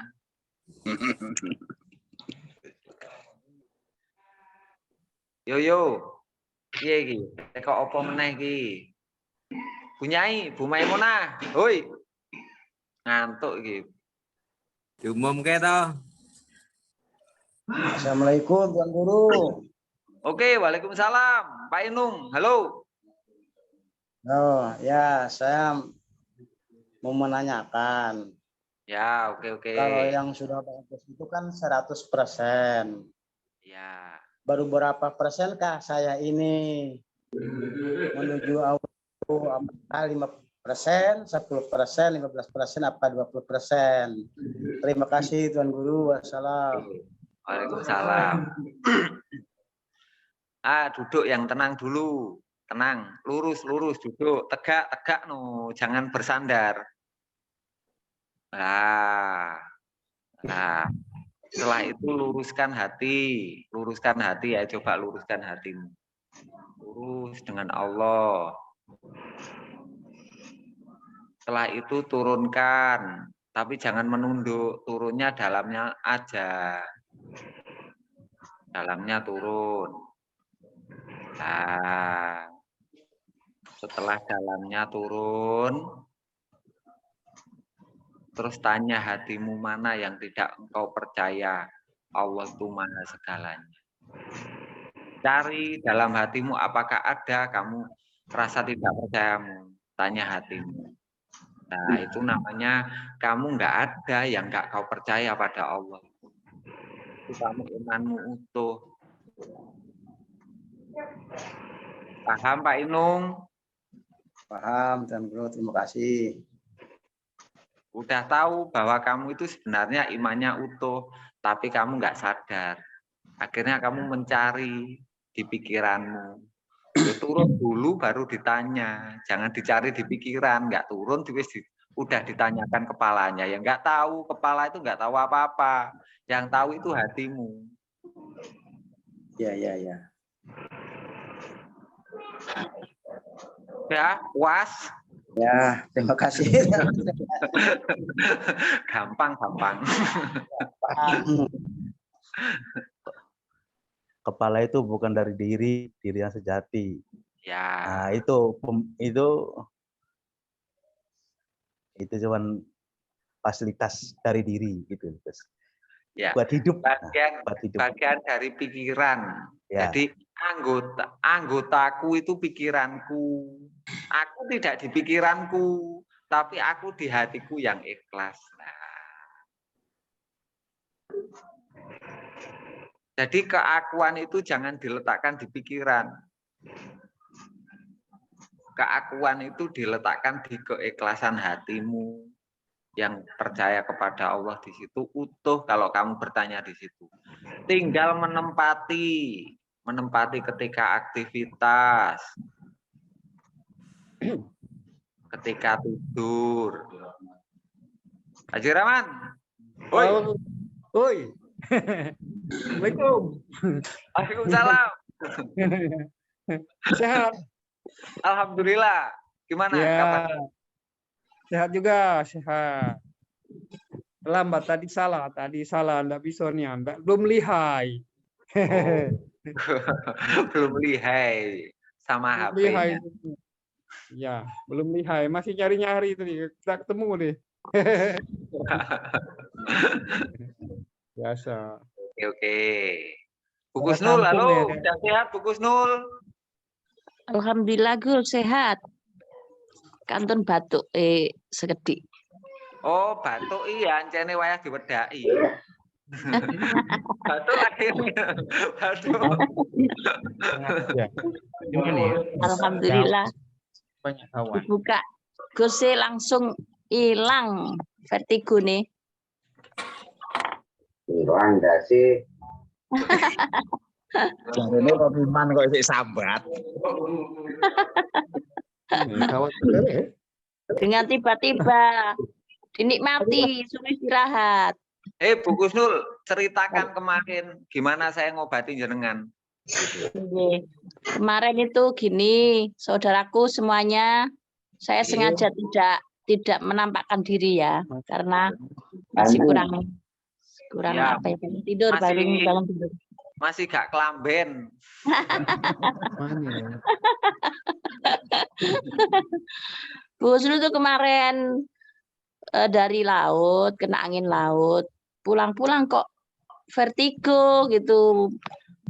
Yo. Piye iki? Teko apa meneh iki? Bunyai, Bu Maimunah. Hoi. Ngantuk iki. Diumumke to. Assalamualaikum Tuan Guru. Oke, waalaikumsalam. Pak Inung, halo. Oh ya, saya mau menanyakan. Ya, oke. Kalau yang sudah bagus itu kan 100%. Ya. Baru berapa persenkah saya ini menuju Allah? Apakah 5%, 10%, 15%, apa 20%? Terima kasih Tuan Guru. Wassalam. Waalaikumsalam. Duduk yang tenang dulu. Tenang, lurus duduk, tegak no, jangan bersandar. Nah, setelah itu luruskan hati ya, coba luruskan hatimu. Lurus dengan Allah. Setelah itu turunkan, tapi jangan menunduk, turunnya dalamnya aja. Dalamnya turun. Nah, setelah dalamnya turun, terus tanya hatimu mana yang tidak engkau percaya. Allah itu maha segalanya. Cari dalam hatimu apakah ada kamu rasa tidak percayamu. Tanya hatimu. Nah, itu namanya kamu nggak ada yang nggak kau percaya pada Allah. Itu kamu imanmu utuh. Paham Pak Inung? Paham Tuan Guru, terima kasih. Udah tahu bahwa kamu itu sebenarnya imannya utuh, tapi kamu nggak sadar. Akhirnya kamu mencari di pikiranmu. Turun dulu baru ditanya, jangan dicari di pikiran, nggak turun udah ditanyakan kepalanya. Yang nggak tahu, kepala itu nggak tahu apa-apa. Yang tahu itu hatimu. Ya. Ya, puas. Ya, terima kasih. Gampang. Kepala itu bukan dari diri yang sejati. Ya. Nah, itu cuman fasilitas dari diri gitu, Gus. Ya. Buat hidup. Bagian dari pikiran. Ya. Jadi anggotaku itu pikiranku. Aku tidak di pikiranku, tapi aku di hatiku yang ikhlas. Nah. Jadi keakuan itu jangan diletakkan di pikiran. Keakuan itu diletakkan di keikhlasan hatimu yang percaya kepada Allah di situ utuh kalau kamu bertanya di situ. Tinggal menempati ketika aktivitas, ketika tidur. Haji Rahman. Woi. Woi. Assalamualaikum. Waalaikumsalam. Sehat. Alhamdulillah. Gimana? Ya. Kapan? Sehat juga, sehat. Lambat tadi salah, enggak bisa nih, belum lihai. Belum lihai sama Belum lihai. HP-nya. Ya, belum lihai, masih nyari-nyari itu nih. Kita ketemu nih. Biasa. Oke. Bu Kusnul, halo. Kampung ya. Sehat Bu Kusnul. Alhamdulillah Gus sehat. Kantun batuk sekedik. Oh, batuk iya, ancene wayah diwedaki. Batuk akhirnya. Batuk. Ya. Gimana ya? Alhamdulillah Banyak kawan. dibuka. Gus langsung hilang vertigo nih. Hilang nggak sih? Jarene Robiman kok isih sambat. Kawan. Dengan tiba-tiba dinikmati suruh istirahat. Bu Kusnul, ceritakan kemarin gimana saya ngobati jenengan. Oke. Kemarin itu gini, saudaraku semuanya, saya sengaja tidak menampakkan diri ya, karena masih kurang Ya, apa ya, bangun tidur, masih- bangun tidur. Masih gak kelamben. Bu Husnul tuh kemarin dari laut, kena angin laut, pulang-pulang kok vertigo gitu.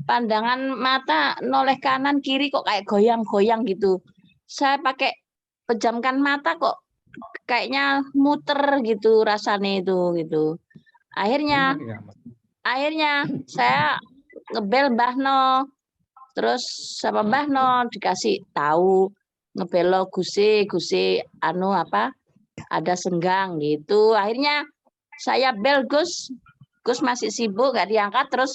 Pandangan mata noleh kanan kiri kok kayak goyang-goyang gitu. Saya pakai pejamkan mata kok kayaknya muter gitu rasanya itu gitu. Akhirnya saya ngebel Mbah No. Terus sama Mbah No dikasih tahu ngebelo Gusi anu apa? Ada senggang gitu. Akhirnya saya bel Gus masih sibuk gak diangkat, terus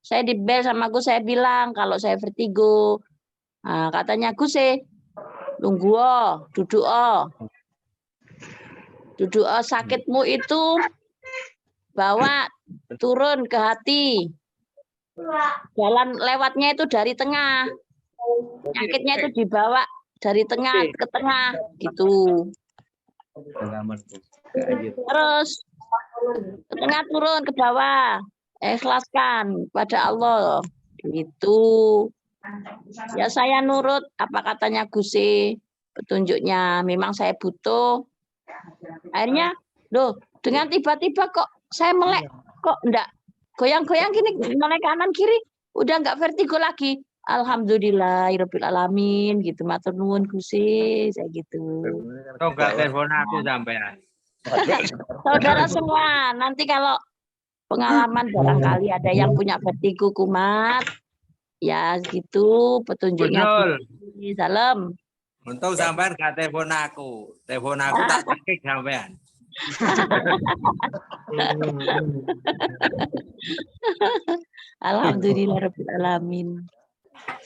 saya dibel sama Gus, saya bilang kalau saya vertigo. Nah, katanya Gus tunggu duduk sakitmu itu bawa turun ke hati. Jalan lewatnya itu dari tengah. Penyakitnya itu dibawa dari tengah ke tengah gitu. Terus ke tengah turun ke bawah. Ikhlaskan pada Allah. Gitu. Ya saya nurut apa katanya Gusi, petunjuknya memang saya butuh. Akhirnya, loh, dengan tiba-tiba kok saya melek, kok enggak goyang-goyang gini, melek kanan kiri, udah enggak vertigo lagi. Alhamdulillahirabbil alamin gitu, matur nuwun Gusti, saya gitu. Kok gak telepon aku sampean? Saudara semua, nanti kalau pengalaman barangkali ada yang punya vertigo kumat, ya gitu petunjuknya. Betul. Gusti. Salam. Untung sampean gak telepon aku. Telepon aku tak cekik sampean. Alhamdulillahirabbil alamin.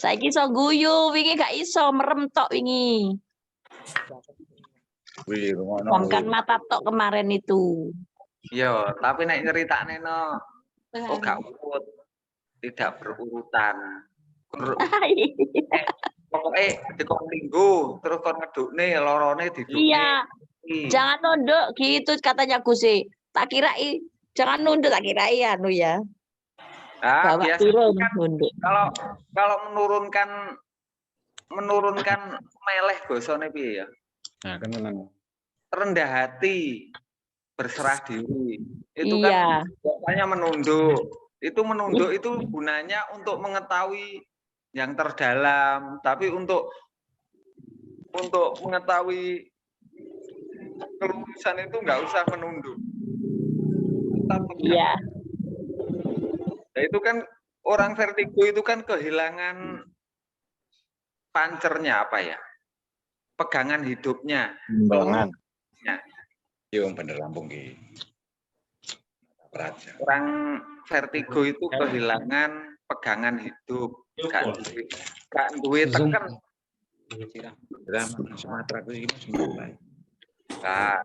Saiki iso guyu, wingi gak iso merem tok wingi. Wih, ngono. Bukan mata tok kemarin itu. Yo, tapi nek nyeritakne no, kok gak urut, tidak berurutan. Pokoknya dikon minggu, terus kon ngedukne lorone didukne. Iya, jangan nunduk gitu katanya Gusi. Tak kirai, jangan nunduk tak kirai anu ya. Nah, Bawa biasanya turun kan nunduk. kalau menurunkan meleh bosone piye ya? Nah, kan memang. Rendah hati, berserah diri. Itu Iya. kan pokoknya menunduk. Itu menunduk itu gunanya untuk mengetahui yang terdalam, tapi untuk mengetahui kelurusan itu nggak usah menunduk. Iya. Nah, itu kan Orang vertigo itu kan kehilangan pancernya apa ya? Pegangan hidupnya. Timbangan. Ya. Yo bener Lampung ki. Raja. Orang vertigo itu kehilangan pegangan hidup. Gak duwe teken. Sumatera ku iki Sumatera. Nah,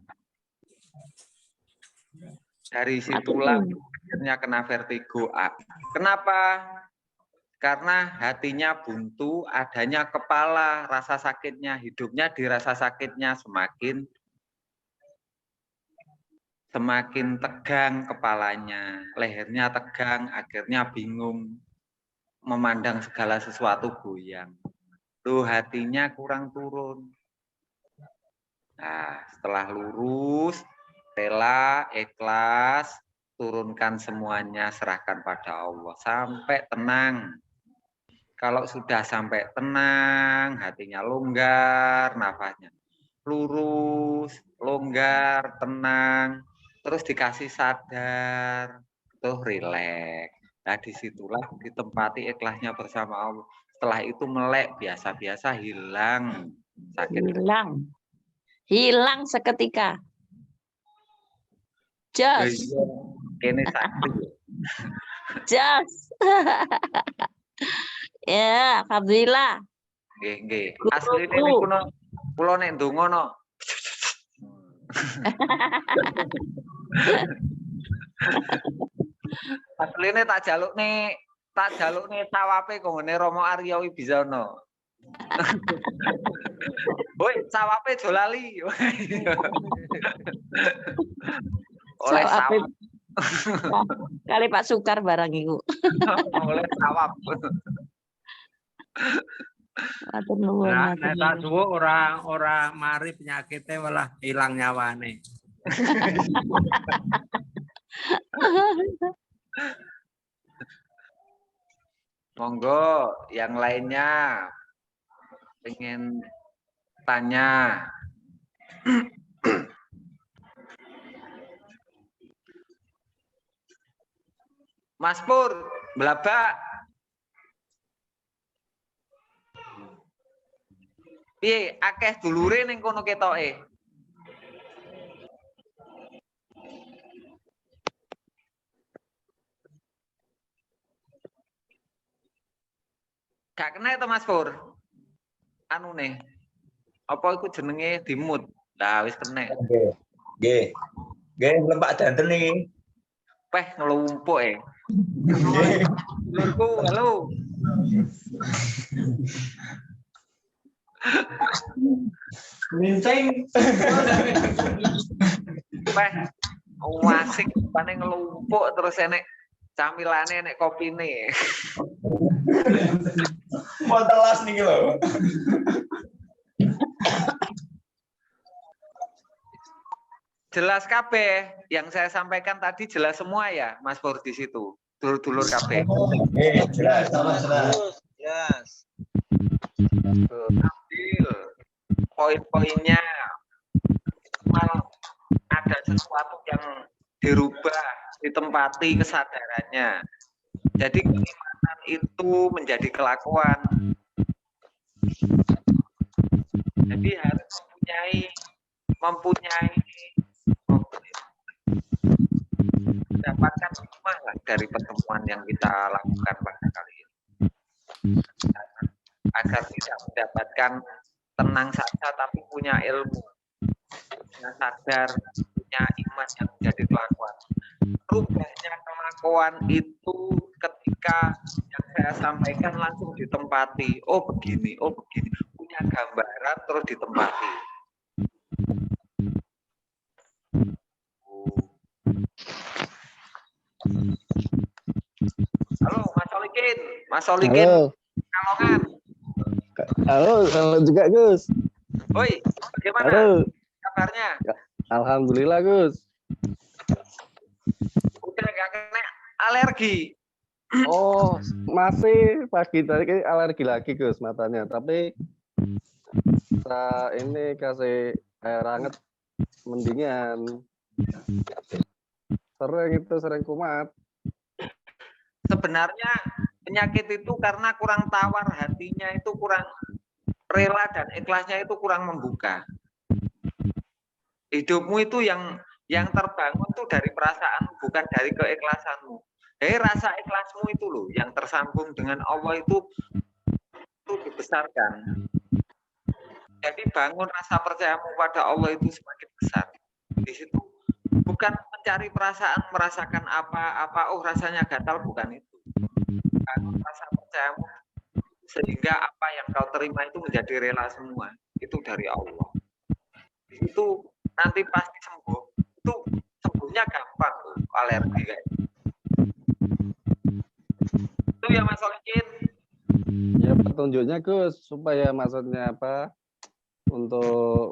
dari situlah akhirnya kena vertigo. Kenapa? Karena hatinya buntu, adanya kepala, rasa sakitnya, hidupnya dirasa sakitnya semakin tegang kepalanya, lehernya tegang, akhirnya bingung, memandang segala sesuatu goyang. Tuh hatinya kurang turun. Nah, setelah lurus, rela, ikhlas, turunkan semuanya, serahkan pada Allah sampai tenang. Kalau sudah sampai tenang, hatinya longgar, nafasnya lurus, longgar, tenang, terus dikasih sadar, tuh rileks. Nah, disitulah ditempati ikhlasnya bersama Allah. Setelah itu melek, biasa-biasa hilang sakit. Hilang seketika. Just. Kene sakti. Just. Ya, alhamdulillah. Nggih. Asline niku kula nek ndonga no. Asline tak jalukne sawape konggone Rama Arya Wibisono. Woi, sawape aja lali. Oleh sawap. Kali Pak Sukar barang iku. Oleh sawap. Matur nuwun. Nah, nek tak suwuk ora mari penyakitnya malah hilang nyawane. Monggo, yang lainnya pengen tanya. Mas Pur, blabak. Piye akeh dulure ning kono ketoke? Gak kena itu Mas Pur. Anu nih. Apa iku jenenge dimut? Lah wis kena. Nggih. Nggih, lempak danten iki. Peh ngelumpuk Lurku, halo. Minceng. Peh wasik pane ngelumpuk terus enek camilane enek kopine. Mau telas nih lho. Jelas kabeh yang saya sampaikan tadi jelas semua ya Mas Pur di situ. Dulur-dulur kabeh. Jelas, jelas. Jelas. Ambil poin-poinnya. Mal ada sesuatu yang dirubah, ditempati kesadarannya. Jadi keimanan itu menjadi kelakuan. Jadi harus mempunyai mendapatkan hikmah dari pertemuan yang kita lakukan pada kali ini. Agar tidak mendapatkan tenang saja tapi punya ilmu, punya sadar, punya iman yang menjadi kelakuan. Rubahnya kelakuan itu ketika yang saya sampaikan langsung ditempati. Oh begini, punya gambaran terus ditempati. Halo Mas Solikin. Kalongan. Halo juga Gus. Oi, bagaimana kabarnya? Alhamdulillah Gus. Udah gak kena alergi? Oh, masih pagi tadi alergi lagi Gus matanya. Tapi ini kasih air hangat mendingan. Sering kumat. Sebenarnya Penyakit itu karena kurang tawar hatinya, itu kurang rela dan ikhlasnya itu kurang membuka. Hidupmu itu yang terbangun tuh dari perasaan, bukan dari keikhlasanmu. Rasa ikhlasmu itu loh yang tersambung dengan Allah itu dibesarkan. Jadi bangun rasa percayamu pada Allah itu semakin besar. Di situ bukan mencari perasaan, merasakan apa, oh rasanya gatal, bukan itu. Bangun rasa percayamu sehingga apa yang kau terima itu menjadi rela semua. Itu dari Allah. Itu nanti pasti sembuh. Itu sembuhnya gampang loh, alergi kayak. Itu ya Mas Solikin. Ya petunjuknya Gus supaya maksudnya apa? Untuk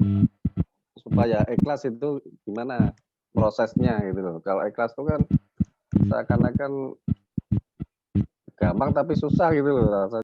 supaya ikhlas itu gimana prosesnya gitu loh. Kalau ikhlas itu kan seakan-akan gampang tapi susah gitu loh rasanya.